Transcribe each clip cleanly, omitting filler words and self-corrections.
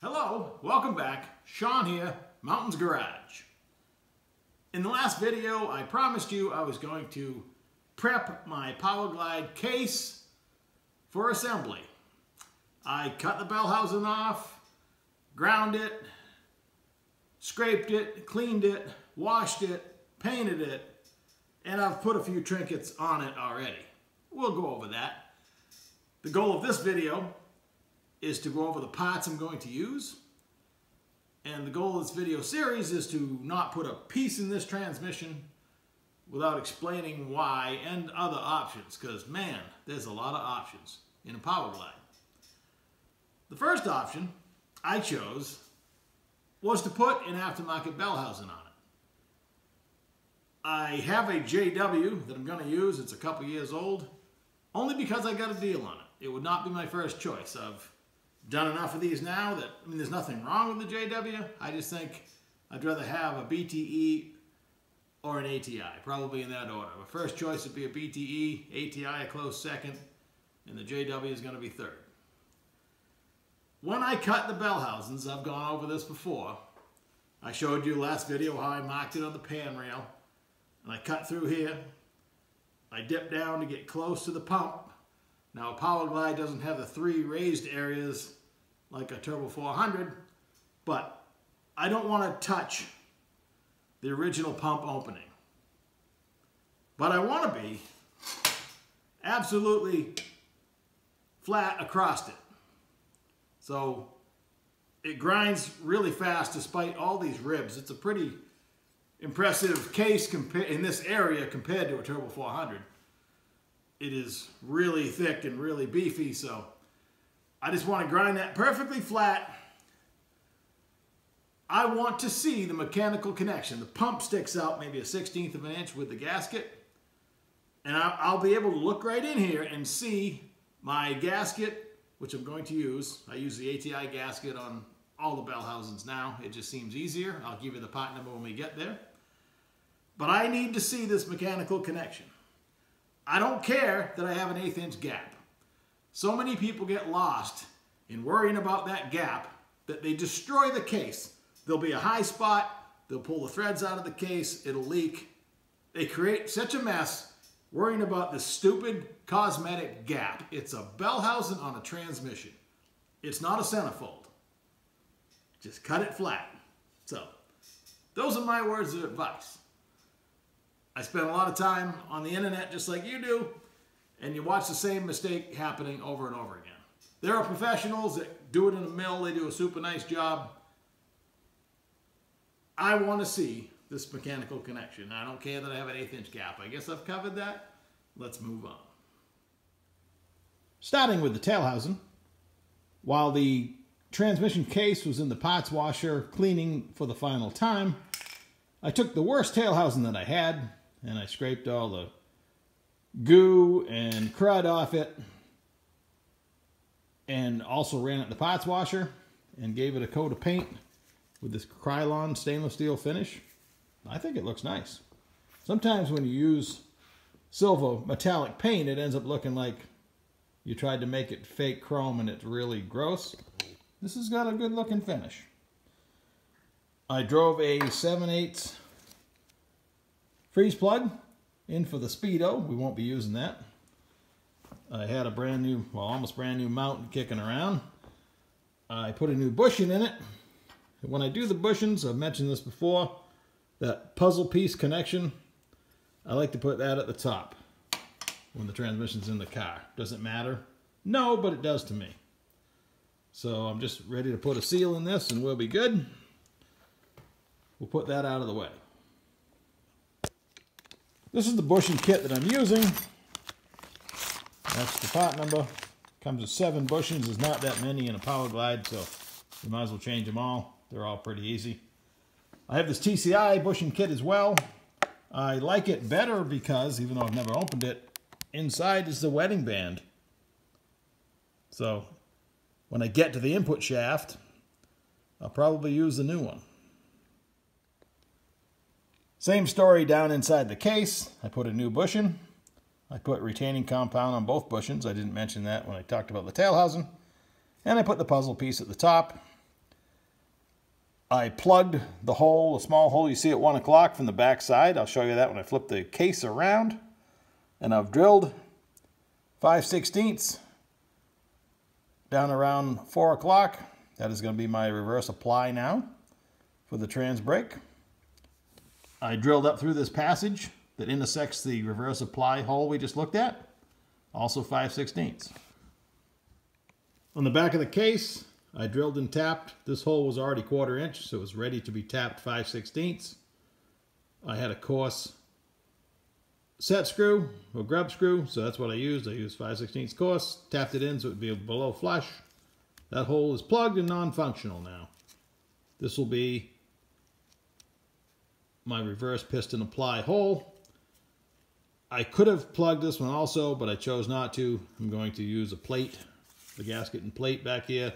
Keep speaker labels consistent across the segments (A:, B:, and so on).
A: Hello, welcome back. Sean here, Mountains Garage. In the last video, I promised you I was going to prep my Powerglide case for assembly. I cut the bell housing off, ground it, scraped it, cleaned it, washed it, painted it, and I've put a few trinkets on it already. We'll go over that. The goal of this video is to go over the parts I'm going to use. And the goal of this video series is to not put a piece in this transmission without explaining why and other options, because man, there's a lot of options in a Powerglide. The first option I chose was to put an aftermarket bell housing on it. I have a JW that I'm going to use. It's a couple years old, only because I got a deal on it. It would not be my first choice. I've done enough of these now that, there's nothing wrong with the JW. I just think I'd rather have a BTE or an ATI, probably in that order. My first choice would be a BTE, ATI a close second, and the JW is going to be third. When I cut the bell housings, I've gone over this before. I showed you last video how I marked it on the pan rail, and I cut through here. I dipped down to get close to the pump. Now, a Powerglide doesn't have the 3 raised areas like a Turbo 400, but I don't want to touch the original pump opening. But I want to be absolutely flat across it. So it grinds really fast despite all these ribs. It's a pretty impressive case in this area compared to a Turbo 400. It is really thick and really beefy, so I just want to grind that perfectly flat. I want to see the mechanical connection. The pump sticks out maybe a 1/16 of an inch with the gasket, and I'll be able to look right in here and see my gasket, which I'm going to use. I use the ATI gasket on all the bell housings now. It just seems easier. I'll give you the part number when we get there. But I need to see this mechanical connection. I don't care that I have an 1/8 inch gap. So many people get lost in worrying about that gap that they destroy the case. There'll be a high spot, they'll pull the threads out of the case, it'll leak. They create such a mess worrying about this stupid cosmetic gap. It's a bell housing on a transmission. It's not a centerfold. Just cut it flat. So, those are my words of advice. I spend a lot of time on the internet just like you do, and you watch the same mistake happening over and over again. There are professionals that do it in a mill. They do a super nice job. I want to see this mechanical connection. I don't care that I have an 1/8 inch gap. I guess I've covered that. Let's move on. Starting with the tail housing, while the transmission case was in the parts washer cleaning for the final time, I took the worst tail housing that I had, and I scraped all the goo and crud off it, and also ran it in the parts washer and gave it a coat of paint with this Krylon stainless steel finish. I think it looks nice. Sometimes when you use Servo metallic paint, it ends up looking like you tried to make it fake chrome and it's really gross. This has got a good looking finish. I drove a 7/8 freeze plug in for the Speedo. We won't be using that. I had a brand new, well, almost brand new mount kicking around. I put a new bushing in it. When I do the bushings, I've mentioned this before, that puzzle piece connection, I like to put that at the top when the transmission's in the car. Does it matter? No, but it does to me. So I'm just ready to put a seal in this and we'll be good. We'll put that out of the way. This is the bushing kit that I'm using. That's the part number. Comes with 7 bushings. There's not that many in a Powerglide, so you might as well change them all. They're all pretty easy. I have this TCI bushing kit as well. I like it better because, even though I've never opened it, inside is the wedding band. So when I get to the input shaft, I'll probably use the new one. Same story down inside the case. I put a new bushing. I put retaining compound on both bushings. I didn't mention that when I talked about the tail housing. And I put the puzzle piece at the top. I plugged the hole, the small hole you see at 1 o'clock from the back side. I'll show you that when I flip the case around. And I've drilled 5/16 down around 4 o'clock. That is going to be my reverse apply now for the trans brake. I drilled up through this passage that intersects the reverse apply hole we just looked at. Also 5/16. On the back of the case, I drilled and tapped. This hole was already 1/4 inch, so it was ready to be tapped 5/16. I had a coarse set screw or grub screw, so that's what I used. I used 5/16 coarse, tapped it in so it would be below flush. That hole is plugged and non-functional now. This will be my reverse piston apply hole. I could have plugged this one also, but I chose not to. I'm going to use a plate, the gasket and plate back here,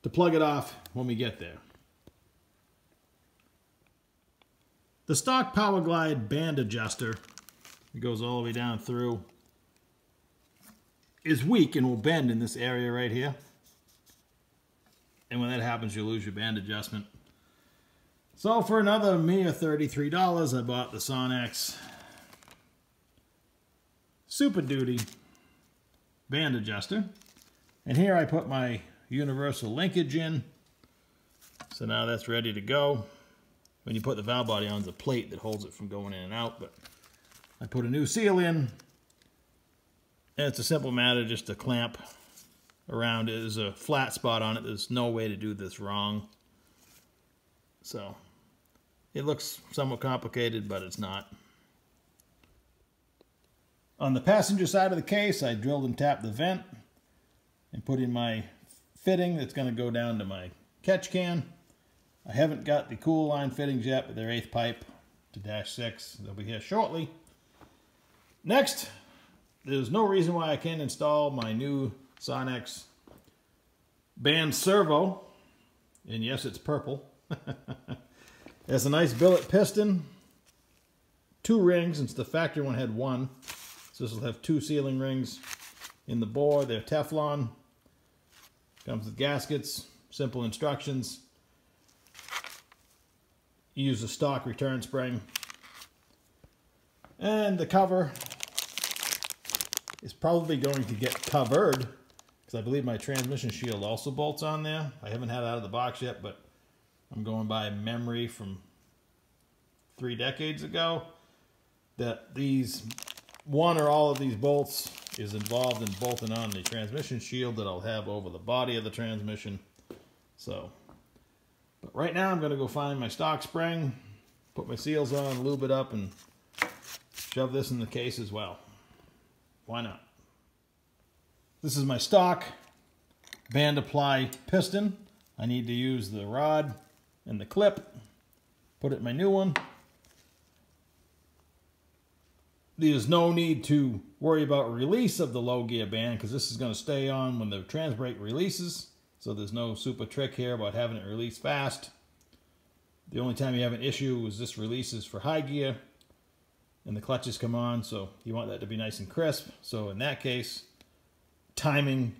A: to plug it off when we get there. The stock Powerglide band adjuster, it goes all the way down through, is weak and will bend in this area right here. And when that happens, you lose your band adjustment. So for another mere $33, I bought the Sonex Super Duty band adjuster. And here I put my universal linkage in. So now that's ready to go. When you put the valve body on, there's a plate that holds it from going in and out. But I put a new seal in. And it's a simple matter just to clamp around it. There's a flat spot on it. There's no way to do this wrong. So it looks somewhat complicated, but it's not. On the passenger side of the case, I drilled and tapped the vent and put in my fitting that's going to go down to my catch can. I haven't got the cool line fittings yet, but they're 1/8 pipe to -6. They'll be here shortly. Next, there's no reason why I can't install my new Sonex band servo. And yes, it's purple. There's a nice billet piston, 2 rings, since the factory one had 1. So this will have 2 sealing rings in the bore. They're Teflon. Comes with gaskets, simple instructions. You use a stock return spring. And the cover is probably going to get covered, because I believe my transmission shield also bolts on there. I haven't had it out of the box yet, but I'm going by memory from 3 decades ago that these, one or all of these bolts is involved in bolting on the transmission shield that I'll have over the body of the transmission. So, but right now I'm going to go find my stock spring, put my seals on, lube it up, and shove this in the case as well. Why not? This is my stock band apply piston. I need to use the rod and the clip, put it in my new one. There's no need to worry about release of the low gear band, because this is going to stay on when the trans brake releases. So there's no super trick here about having it release fast. The only time you have an issue is this releases for high gear and the clutches come on, so you want that to be nice and crisp. So in that case, timing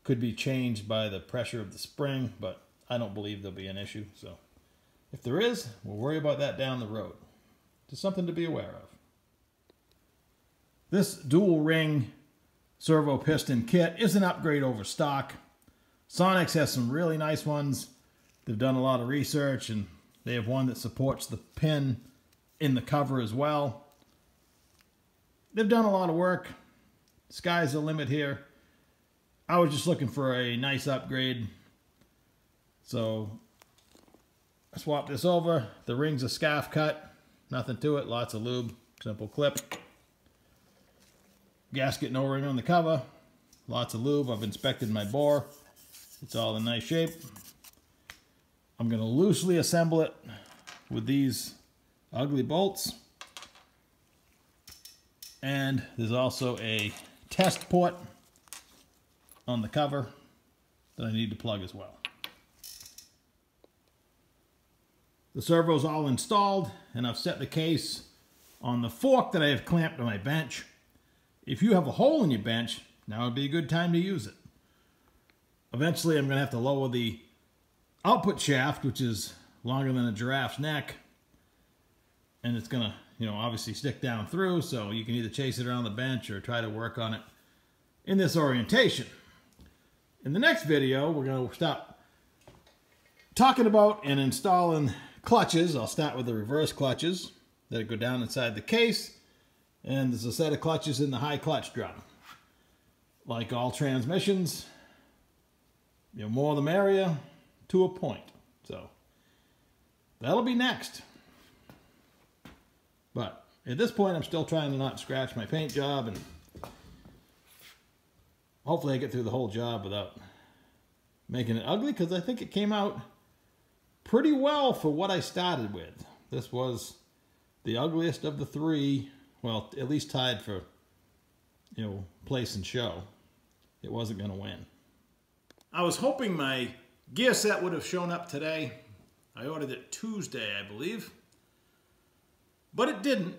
A: could be changed by the pressure of the spring, but I don't believe there'll be an issue. So if there is, we'll worry about that down the road. Just something to be aware of. This dual ring servo piston kit is an upgrade over stock. Sonex has some really nice ones. They've done a lot of research, and they have one that supports the pin in the cover as well. They've done a lot of work. Sky's the limit here. I was just looking for a nice upgrade, so I swapped this over. The ring's a scarf cut, nothing to it, lots of lube, simple clip. Gasket no ring on the cover, lots of lube. I've inspected my bore. It's all in nice shape. I'm going to loosely assemble it with these ugly bolts. And there's also a test port on the cover that I need to plug as well. The servo's all installed, and I've set the case on the fork that I have clamped to my bench. If you have a hole in your bench, now would be a good time to use it. Eventually I'm going to have to lower the output shaft, which is longer than a giraffe's neck. And it's going to, you know, obviously stick down through, so you can either chase it around the bench or try to work on it in this orientation. In the next video, we're going to stop talking about and installing clutches. I'll start with the reverse clutches that go down inside the case. And there's a set of clutches in the high clutch drum. Like all transmissions, you know, more the merrier to a point. So that'll be next. But at this point, I'm still trying to not scratch my paint job, and hopefully I get through the whole job without making it ugly, because I think it came out pretty well for what I started with. This was the ugliest of the three, well, at least tied for, you know, place and show. It wasn't going to win. I was hoping my gear set would have shown up today. I ordered it Tuesday, I believe. But it didn't.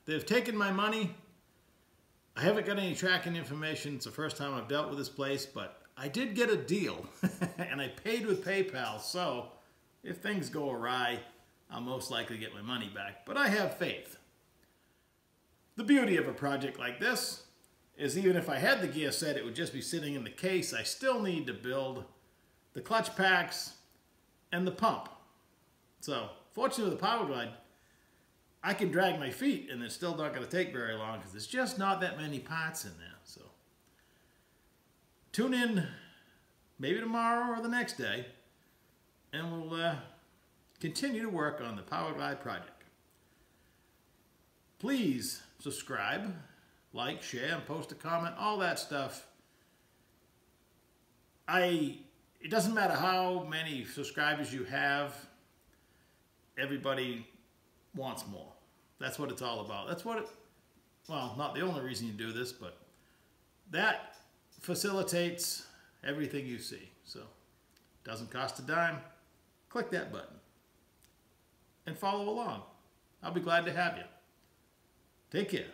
A: They've taken my money. I haven't got any tracking information. It's the first time I've dealt with this place, but I did get a deal. And I paid with PayPal, so if things go awry, I'll most likely get my money back. But I have faith. The beauty of a project like this is even if I had the gear set, it would just be sitting in the case. I still need to build the clutch packs and the pump. So, fortunately with the Powerglide, I can drag my feet and it's still not going to take very long because there's just not that many parts in there. So tune in maybe tomorrow or the next day and we'll continue to work on the Powerglide project. Please subscribe, like, share, and post a comment, all that stuff. It doesn't matter how many subscribers you have, everybody wants more. That's what it's all about. That's what it, well, not the only reason you do this, but that facilitates everything you see. So, doesn't cost a dime. Click that button and follow along. I'll be glad to have you. Take care.